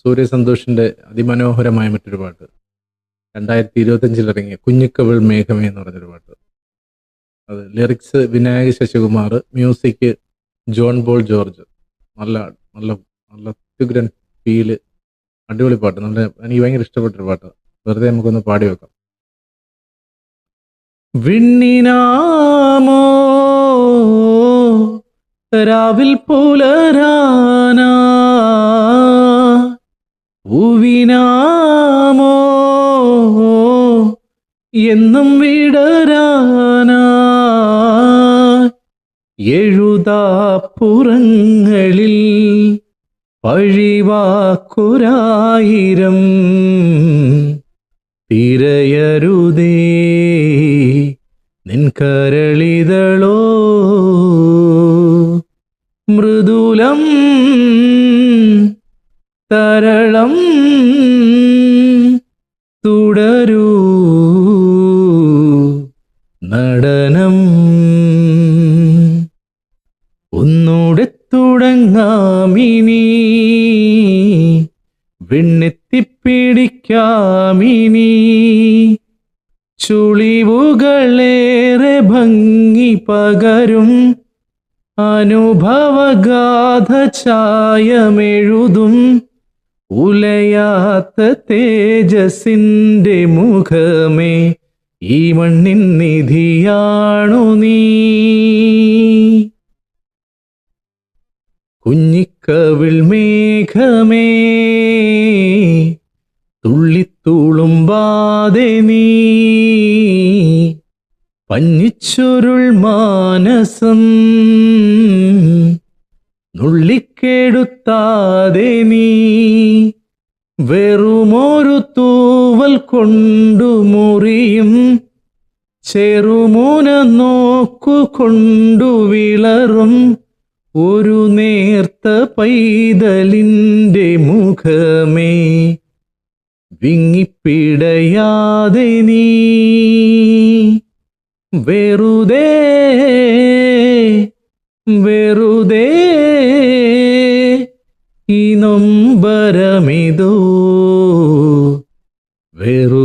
സൂര്യ സന്തോഷിൻ്റെ അതിമനോഹരമായ മറ്റൊരു പാട്ട് 2025 ഇറങ്ങിയ കുഞ്ഞിക്കവിൾ മേഘമേ എന്ന് പറഞ്ഞൊരു പാട്ട്. അത് lyrics Vinayak Sasikumar, music John Paul George. നല്ല നല്ല നല്ല അത്യുഗ്രൻ ഫീല്, അടിപൊളി പാട്ട്. എനിക്ക് ഭയങ്കര ഇഷ്ടപ്പെട്ടൊരു പാട്ട്. വെറുതെ നമുക്കൊന്ന് പാടി വെക്കാം. വിണ്ണിനാമോ രാവിൽ പുലരാനാ, പൂവിനാമോ എന്നും വിടരാനാ, എഴുതാപ്പുറങ്ങളിൽ പഴിവാക്കുരായിരം തിരയരുതേ നിൻ കരളിതളോ, മൃദുലം തരളം തുടരൂ നടനം. ഒന്നൂടെ തുടങ്ങാമിനി, വെണ്ണെത്തിപ്പിടിക്കാമിനി, ചുളിവുകളേറെ ഭംഗി പകരും അനുഭവഗാഥ ചായമെഴുതും ഉലയാത്ത തേജസിൻ്റെ മുഖമേ, ഈ മണ്ണിൻ നിധിയാണു നീ. കുഞ്ഞിക്കവിൾ മേഘമേ തുള്ളിത്തുളുമ്പാതെ നീ, പഞ്ഞിച്ചുരുൾ മാനസം നുള്ളിക്കെടുത്താതെ നീ, വെറുമൊരു തൂവൽ കൊണ്ടു മുറിയും ചെറുമുന നോക്കുകൊണ്ടു വിളറും ഒരു നേർത്ത പൈതലിൻ്റെ മുഖമേ, വിങ്ങിപ്പിടയാതെ നീ വെറുതെ വെറുതെ ഈ നൊമ്പരമിതോ വെറുതെ.